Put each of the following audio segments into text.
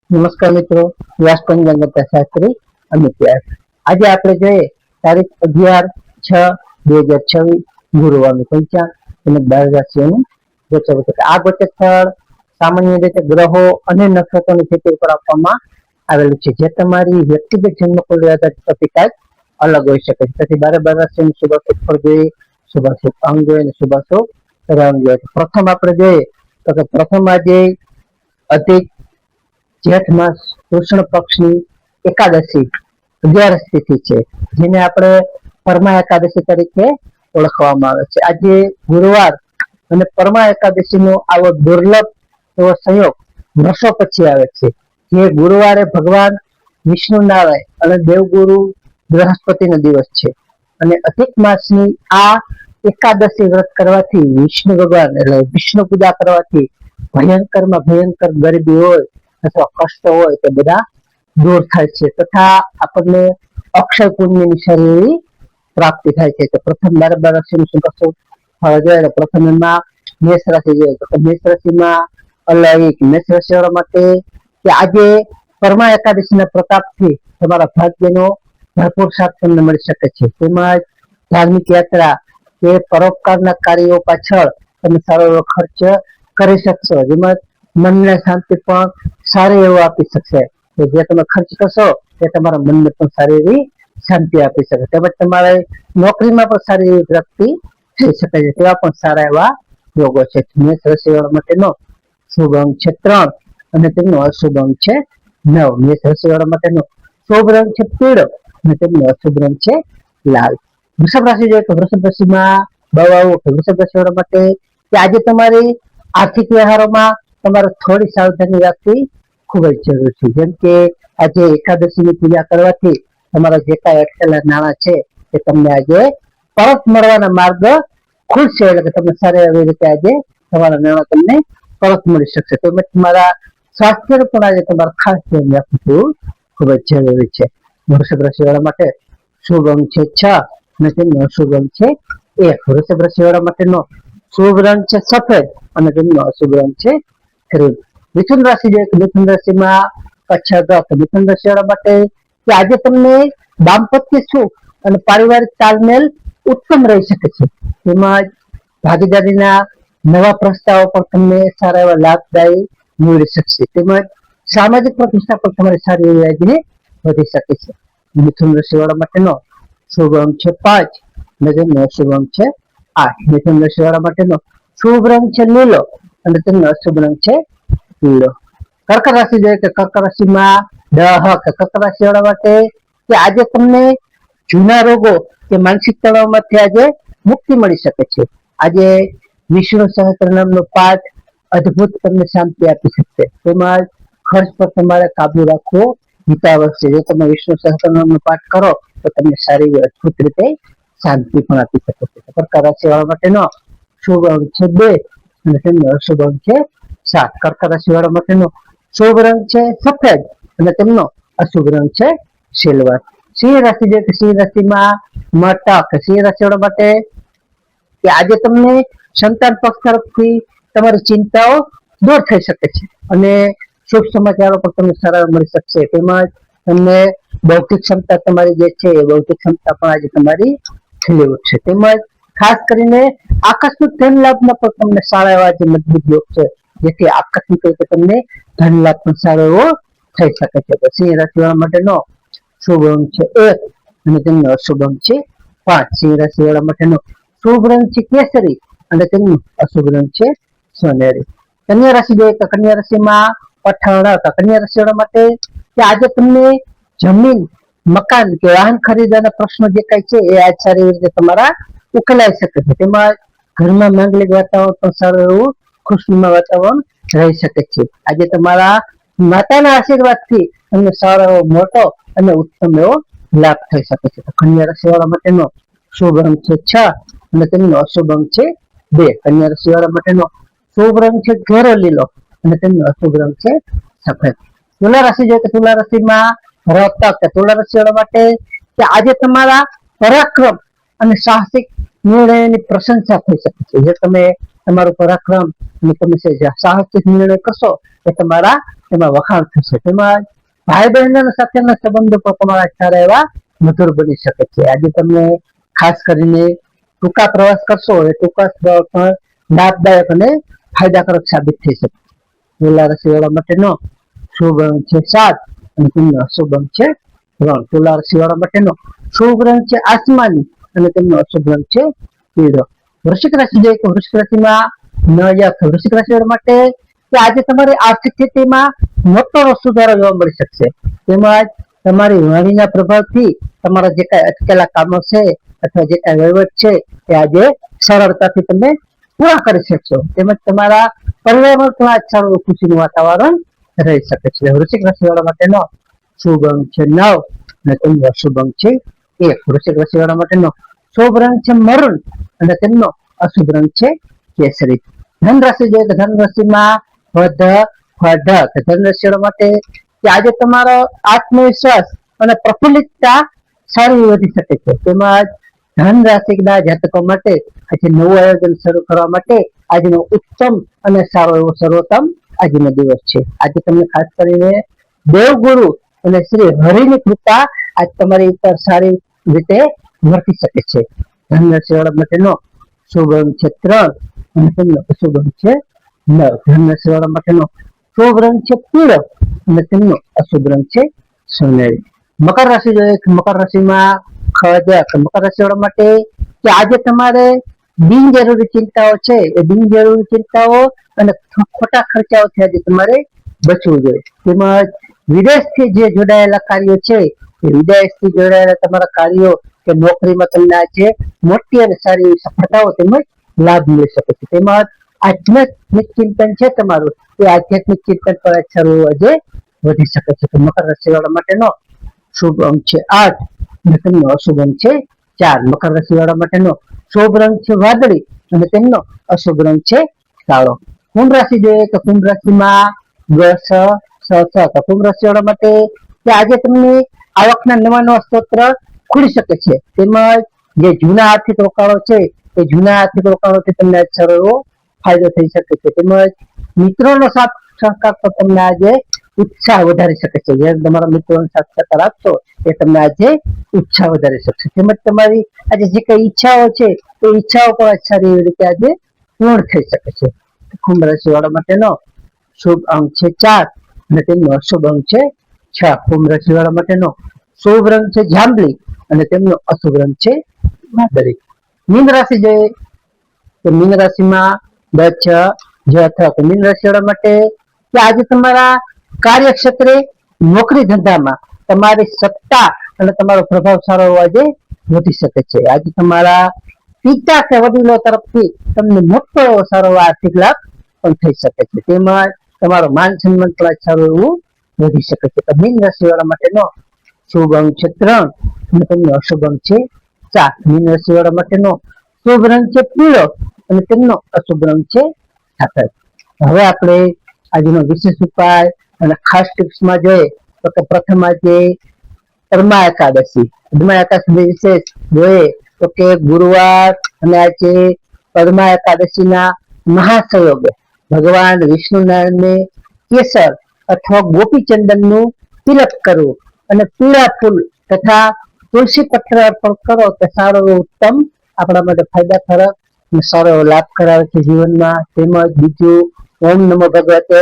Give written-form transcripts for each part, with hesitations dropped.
નમસ્કાર મિત્રો, વ્યાસ પંચાંગ શાસ્ત્રી અમિત વ્યાસ. આજે આપણે જોઈએ તારીખ 11/6/2026 ગુરુવારનું પંચાંગ અને 12 રાશિઓનું ગોચર. આ ગોચર સ્થળ સામાન્ય રીતે ગ્રહો અને નક્ષત્રોની સ્થિતિ ઉપર આપવામાં આવેલું છે, જે તમારી વ્યક્તિગત જન્મકુંડળી આધારિત પ્રતિકાર અલગ હોઈ શકે છે. તેથી 12 રાશિનું શુભાશુભ ફળ જોઈએ, શુભાશુભ અંગ જોઈએ અને શુભાશુભ રંગ જોઈએ. પ્રથમ આપણે જોઈએ તો કે પ્રથમ આજે અધિક જેઠ માસ કૃષ્ણ પક્ષની એકાદશી 11 તિથિ છે, જેને આપણે પરમા એકાદશી તરીકે ઓળખવામાં આવે છે. આજે ગુરુવાર અને પરમા એકાદશી નો આવો દુર્લભ એવો સંયોગ વર્ષો પછી આવે છે. જે ગુરુવારે ભગવાન વિષ્ણુ નારાયણ અને દેવગુરુ બૃહસ્પતિનો દિવસ છે. અને અધિક માસની આ એકાદશી વ્રત કરવાથી વિષ્ણુ ભગવાન એટલે વિષ્ણુ પૂજા કરવાથી ભયંકરમાં ભયંકર ગરીબી હોય અથવા કષ્ટ હોય તે બધા દૂર થાય છે, તથા આપણને અક્ષય પુણ્યની સારી પ્રાપ્તિ થાય છે. તો પ્રથમ 12 રાશિનું શું કશું ફળ જોઈએ. પ્રથમ એમાં મેષ રાશિ જોઈએ તો મેષ રાશિમાં અલૌકિક મેષ રાશિવાળા માટે કે આજે પરમા એકાદશીના પ્રતાપથી તમારા ભાગ્યનો ભરપૂર સાથ તમને મળી શકે છે. તેમજ ધાર્મિક યાત્રા કે પરોપકારના કાર્યો પાછળ તમે સારો એવો ખર્ચ કરી શકશો, જેમાં મનને શાંતિ પણ સારી એવું આપી શકશે. જે તમે ખર્ચ કરશો તે તમારા મનને પણ સારી એવી શાંતિ આપી શકે. તેમજ તમારે નોકરીમાં પણ સારી એવી પ્રગતિ થઈ શકે છે. તેવા પણ સારા એવા યોગો છે. મેષ રાશિવાળા માટેનો શુભ અંક છે 3 અને તેમનો અશુભ અંક છે 9. મેષ રાશિવાળા માટેનો શુભ રંગ છે પીળો અને તેમનો અશુભ રંગ છે લાલ. વૃષભ રાશિ જોઈએ તો વૃષભ રાશિમાં વૃષભ રાશિવાળા માટે કે આજે તમારી આર્થિક વ્યવહારોમાં તમારે થોડી સાવધાની રાખવી ખૂબ જ જરૂરી છે. જેમ કે આજે એકાદશીની પૂજા કરવાથી તમારા જે કાંઈ અટકેલા નાણાં છે તે તમને આજે પરત મળવાના માર્ગ ખુલશે, એટલે કે તમને સારી એવી રીતે આજે તમારા નાણાં તમને પરત મળી શકશે. તેમજ તમારા સ્વાસ્થ્યનું પણ આજે તમારે ખાસ ધ્યાન રાખવું ખૂબ જ જરૂરી છે. વૃષભ રાશિવાળા માટે શુભ અંક છે 6 અને તેમનો અશુભ અંક છે 1. વૃષભ રાશિવાળા માટેનો શુભ રંગ છે સફેદ અને તેમનો અશુભ રંગ છે ક્રીમ. મિથુન રાશિ જોઈએ મિથુન રાશિમાં મિથુન રાશિવાળા માટે કે આજે તમને દાંપત્ય સુખ અને પારિવારિક તાલમેલ ઉત્તમ રહી શકે છે. તેમજ ભાગીદારીના નવા પ્રસ્તાવો પણ તમને સારા એવા લાભદાયી નીવડી શકશે. તેમજ સામાજિક પ્રતિષ્ઠા પણ તમારી સારી એવી આજે વધી શકે છે. મિથુન રાશિવાળા માટેનો શુભ અંક છે 5 અને તેમનો અશુભ અંક છે 8. મિથુન રાશિવાળા માટેનો શુભ રંગ છે લીલો અને તેમનો અશુભ રંગ છે પીળો. કર્ક રાશિ જોઈએ કે કર્ક રાશિમાં કર્ક રાશિવાળા માટે કે આજે તમને જૂના રોગો કે માનસિક તણાવમાંથી આજે મુક્તિ મળી શકે છે. આજે વિષ્ણુ સહસ્ત્રનામનો પાઠ અદ્ભુત તમને શાંતિ આપી શકશે. તેમજ ખર્ચ પર તમારે કાબુ રાખવો હિતાવશ્યક છે. જો તમે વિષ્ણુ સહસ્ત્રનામનો પાઠ કરો તો તમને સારી અદ્ભુત રીતે શાંતિ પણ આપી શકે છે. કર્ક રાશિવાળા માટેનો શુભ અંક છે 2 અને તેમનો અશુભ અંક છે 7. કર્ક રાશિવાળા માટેનો શુભ રંગ છે સફેદ અને તેમનો અશુભ રંગ છે સિલ્વર. સિંહ રાશિ જે સિંહ રાશિમાં મટક સિંહ રાશિવાળા માટે કે આજે તમને સંતાન પક્ષ તરફથી તમારી ચિંતાઓ દૂર થઈ શકે છે અને શુભ સમાચારો પણ તમને સારા મળી શકશે. તેમજ તમને બૌદ્ધિક ક્ષમતા તમારી જે છે એ બૌદ્ધિક ક્ષમતા પણ આજે તમારી ખીલી ઉઠશે. તેમજ ખાસ કરીને આકસ્મિક ધન લાભના પણ તમને સારા એવા જે મજબૂત યોગ છે, જેથી આકસ્મિક રીતે તમને ધન લાભ પણ સારો એવો થઈ શકે છે. સિંહ રાશિવાળા માટેનો શુભ અંક છે 1 અને તેમનો અશુભ અંક છે 5. સિંહ રાશિવાળા માટેનો શુભ રંગ છે કેસરી અને તેમનો અશુભ રંગ છે સોનેરી. કન્યા રાશિ જોઈએ તો કન્યા રાશિમાં કન્યા રાશિવાળા માટે કે આજે તમને જમીન મકાન કે વાહન ખરીદવાના પ્રશ્નો જે કઈ છે એ આજ સારી રીતે તમારા ઉકેલાઈ શકે છે. તેમજ ઘરમાં માંગલિક વાતાવરણ પણ સારું એવું ખુશનુમા વાતાવરણ રહી શકે છે. આજે તમારા માતાના આશીર્વાદથી તમને સારો એવો મોટો અને ઉત્તમ એવો લાભ થઈ શકે છે. કન્યા રાશિવાળા માટેનો શુભ રંગ છે 6 અને તેમનો અશુભ અંક છે 2. કન્યા રાશિવાળા માટેનો શુભ રંગ છે ઘેરો લીલો અને તેમનો અશુભ રંગ છે સફેદ. તુલા રાશિ જોઈએ તો તુલા રાશિમાં તુલા રાશિવાળા માટે કે આજે તમારા પરાક્રમ અને સાહસિક નિર્ણયની પ્રશંસા થઈ શકે છે. જે તમે તમારો પરાક્રમ અને તમે સાહસિક નિર્ણય કરશો એ તમારા એમાં વખાણ થશે. તેમાં ભાઈ બહેનો સાથેના સંબંધો પણ તમારા સારા એવા મધુર બની શકે છે. આજે તમને ખાસ કરીને ટૂંકા પ્રવાસ કરશો એ ટૂંકા પ્રવાસ પણ લાભદાયક અને ફાયદાકારક સાબિત થઈ શકે. તુલા રાશિવાળા માટેનો શુભ રંગ છે 7 અને તેમનો અશુભ રંગ છે 3. તુલા રાશિવાળા માટેનો શુભ રંગ છે આસમાની અને તેમનો અશુભ રંગ છે પીળો. વૃશ્ચિક રાશિ જોઈએ તો વૃશ્ચિક રાશિમાં વૃશ્ચિક રાશિવાળા માટે કે આજે તમારી આર્થિક સ્થિતિમાં મોટો સુધારો જોવા મળી શકશે. તેમજ તમારી વાણીના પ્રભાવથી તમારા જે કાંઈ અટકેલા કામો છે અથવા જે કાંઈ વહીવટ છે એ આજે સરળતાથી તમે પૂરા કરી શકશો. તેમજ તમારા પરિવારમાં પણ આજ સારું ખુશીનું વાતાવરણ રહી શકે છે. વૃશ્ચિક રાશિવાળા માટેનો શુભ રંગ છે 9 અને તેમનો અશુભ રંગ છે 1. વૃશ્ચિક રાશિવાળા માટેનો શુભ રંગ છે મરૂન અને તેમનો અશુભ રંગ છે કેસરી. ધન રાશિ જોઈએ તો ધન રાશિમાં ધન રાશિવાળા માટે આજે તમારો આત્મવિશ્વાસ અને પ્રફુલ્લિતતા સારી વધી શકે છે. તેમજ ધન રાશિના જાતકો માટે આજે નવું આયોજન શરૂ કરવા માટે આજનો ઉત્તમ અને સારો એવો સર્વોત્તમ આજનો દિવસ છે. આજે તમને ખાસ કરીને દેવગુરુ અને શ્રી હરિની કૃપા આજ તમારી ઉપર સારી રીતે વર્તી શકે છે. ધન રાશિવાળા માટેનો શુભ રંગ છે 3 અને તેમનો અશુભ રંગ છે 9. ધન રાશિવાળા માટેનો શુભ રંગ છે પીળો અને તેમનો અશુભ રંગ છે સોનેરી. મકર રાશિ જોઈએ મકર રાશિમાં મકર રાશિવાળા માટે કે આજે તમારે બિનજરૂરી ચિંતાઓ છે એ બિનજરૂરી ચિંતાઓ અને ખોટા ખર્ચાઓથી આજે તમારે બચવું જોઈએ. તેમજ વિદેશથી જે જોડાયેલા કાર્યો છે એ વિદેશથી જોડાયેલા તમારા કાર્યો કે નોકરીમાં તમને આજે મોટી અને સારી સફળતાઓ તેમજ લાભ મળી શકે છે. તેમજ આધ્યાત્મિક ચિંતન છે તમારું એ આધ્યાત્મિક ચિંતન પર સારું આજે વધી શકે છે. મકર રાશિવાળા માટેનો શુભ અંક છે 8 અને તેમનો અશુભ અંક છે 4. મકર રાશિવાળા માટેનો શુભ રંગ છે વાદળી અને તેમનો અશુભ રંગ છે કાળો. કુંભ રાશિ જોઈએ તો કુંભ રાશિમાં કુંભ રાશિવાળા માટે કે આજે તમને આવકના નવા સ્ત્રોત ખુલી શકે છે. તેમજ જે જૂના આર્થિક રોકાણો છે એ જૂના આર્થિક રોકાણોથી તમને સારો એવો ફાયદો થઈ શકે છે. તેમજ મિત્રોનો સાથ સહકાર તો તમને આજે ઉત્સાહ વધારી શકે છે. જ્યારે તમારા મિત્રોનો સાથ સહકાર આપશો એ તમને આજે ઉત્સાહ વધારી શકશે. તેમજ તમારી આજે જે કઈ ઈચ્છાઓ છે એ ઈચ્છાઓ પણ સારી એવી રીતે આજે પૂર્ણ થઈ શકે છે. કુંભ રાશિવાળા માટેનો શુભ અંક છે 4 અને તેમનો અશુભ અંક છે 6. કુંભ રાશિવાળા માટેનો શુભ રંગ છે જાંબલી અને તેમનો અશુભ રંગ છે વાદળી. મીન રાશિ જોઈએ તો મીન રાશિમાં મીન રાશિવાળા માટે કે આજે તમારા કાર્યક્ષેત્રે નોકરી ધંધામાં તમારી સત્તા અને તમારો પ્રભાવ સારો આજે વધી શકે છે. આજે તમારા પિતા કે વડીલો તરફથી તમને મોટો એવો સારો આર્થિક લાભ પણ થઈ શકે છે. તેમજ તમારો માન સન્માન પણ સારું એવું વધી શકે છે. તો મીન રાશિવાળા માટેનો શુભ અંક છે 3 અને તેમનો અશુભ અંક છે 4. મીન રાશિવાળા માટેનો શુભ રંગ છે પીળો અને તેમનો અશુભ રંગ છે સફેદ. હવે આપણે આજનો વિશેષ ઉપાય અને ખાસ ટિપ્સમાં જોઈએ તો પ્રથમ આજે પરમા એકાદશી વિશેષ જોઈએ તો કે ગુરુવાર અને આજે પરમા એકાદશીના મહાસંયોગે ભગવાન વિષ્ણુનારાયણને કેસર અથવા ગોપીચંદનનું તિલક કરવું અને પીળા ફૂલ તથા તુલસી પત્ર અર્પણ કરો તો સારો ઉત્તમ આપણા માટે ફાયદાકારક અને સારો લાભ કરાવે છે જીવનમાં. તેમજ બીજું ઓમ નમો ભગવતે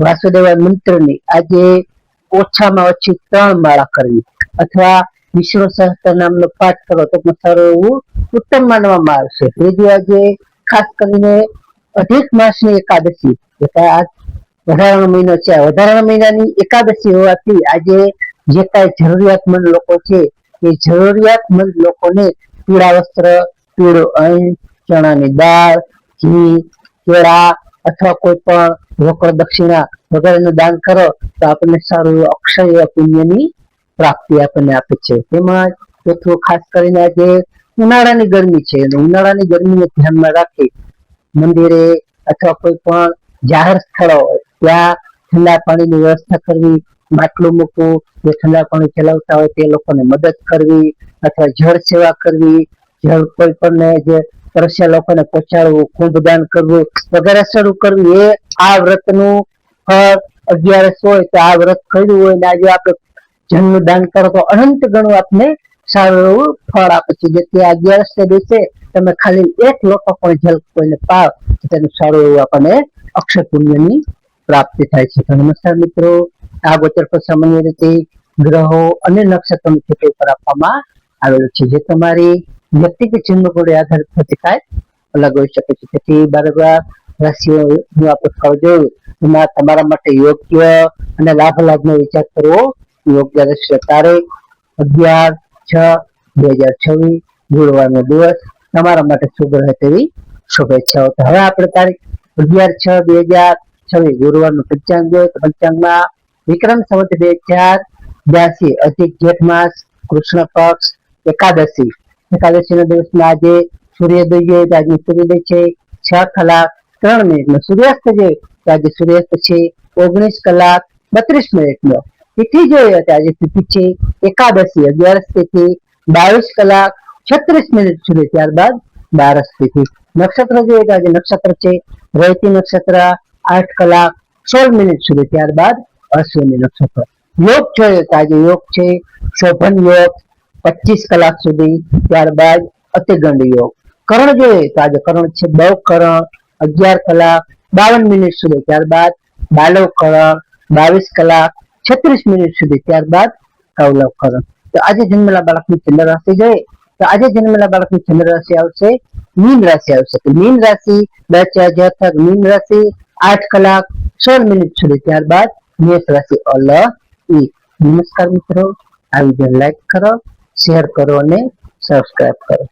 વાસુદેવાય મંત્રની આજે ઓછામાં ઓછી 3 માળા કરવી અથવા વિષ્ણુ સહસ્ત્ર નામનો પાઠ કરો તો સારું એવું ઉત્તમ માનવામાં આવશે. ત્રીજું આજે ખાસ કરીને અધિક માસની એકાદશી વધારાનો મહિનો છે. વધારાના મહિનાની એકાદશી હોવાથી આજે જે કાંઈ જરૂરિયાતમંદ લોકો છે એ જરૂરિયાતમંદ લોકોને પીળા વસ્ત્ર, પીળું અન્ન, ચણાની દાળ, ઘી, કેળા અથવા કોઈ પણ રોકડ દક્ષિણા વગેરેનું દાન કરો તો આપણને સારું અક્ષય પુણ્યની પ્રાપ્તિ આપણને આપે છે. તેમજ ચોથું ખાસ કરીને આજે ઉનાળાની ગરમી છે અને ઉનાળાની ગરમીને ધ્યાનમાં રાખી મંદિરે અથવા કોઈ પણ જાહેર સ્થળો ત્યાં ઠંડા પાણીની વ્યવસ્થા કરવી, માટલું મૂકવું, જે ઠંડા પાણી ચલાવતા હોય તે લોકોને મદદ કરવી અથવા જળ સેવા કરવી, જળ કોઈ પણ જે તરસ્યા લોકોને પહોંચાડવું, કુંભદાન કરવું વગેરે શરૂ કરવું, એ આ વ્રતનું ફળ. 11 હોય તો આ વ્રત કર્યું હોય ને આજે આપણે જન્મ દાન કરો તો અનંત ગણું આપને સારું એવું ફળ આપે છે. જેથી આ 11 દિવસે તમે ખાલી એક લોટો પણ જલ કોઈને પાવ તો તેનું સારું એવું આપણને અક્ષય પુણ્યની પ્રાપ્તિ થાય છે. તો નમસ્કાર મિત્રો, આ ગોચર પર સામાન્ય રીતે ગ્રહો અને નક્ષત્રોની સ્થિતિ ઉપર આપવામાં આવેલું છે, જે તમારી વ્યક્તિગત જન્મકુંડળી આધારિત પ્રતિકાર અલગ હોઈ શકે છે. તેથી 12 રાશિઓનું આપણે ફળ જોયું, એમાં તમારા માટે યોગ્ય અને લાભનો વિચાર કરવો યોગ્ય રહેશે. તારીખ 11/6/2026 ગુરુવારનો દિવસ તમારા માટે શુભ રહે તેવી શુભેચ્છાઓ. તો હવે આપણે તારીખ 11/6/2026 ગુરુવારનું પંચાંગ જોઈએ. તો પંચાંગમાં વિક્રમ સંવત 2082 અધિક જેઠ માસ કૃષ્ણ પક્ષ એકાદશીના દિવસમાં આજે સૂર્યોદય જોઈએ તો આજે સૂર્યોદય છે 6:03 સૂર્યાસ્ત જોઈએ તો આજે સૂર્યાસ્ત છે 19:32 તિથિ જોઈએ તો આજે તિથિ છે એકાદશી 11 તિથિ 22:36 સુધી, ત્યારબાદ 12 તિથિ. નક્ષત્ર જોઈએ તો આજે નક્ષત્ર છે રેવતી નક્ષત્ર 8:16 સુધી, ત્યારબાદ અશ્વિની નક્ષત્ર. યોગ જોઈએ તો આજે યોગ છે શોભન યોગ 25 કલાક સુધી, ત્યારબાદ અતિગંડ યોગ. કરણ જોઈએ તો આજે કરણ છે બવ કરણ 11:52 સુધી, ત્યારબાદ બાલવ કરણ 22:36 સુધી, ત્યારબાદ કૌલવ કરણ. તો આજે જન્મેલા બાળકની ચંદ્ર રાશિ જોઈએ તો આજે જન્મેલા બાળકની ચંદ્ર રાશિ આવશે મીન રાશિ આવશે. તો મીન રાશિ મીન રાશિ 8:16 સુધી, ત્યારબાદ મેષ રાશિ નમસ્કાર મિત્રો, આ વિડીયો લાઈક કરો, શેર કરો અને સબસ્ક્રાઇબ કરો.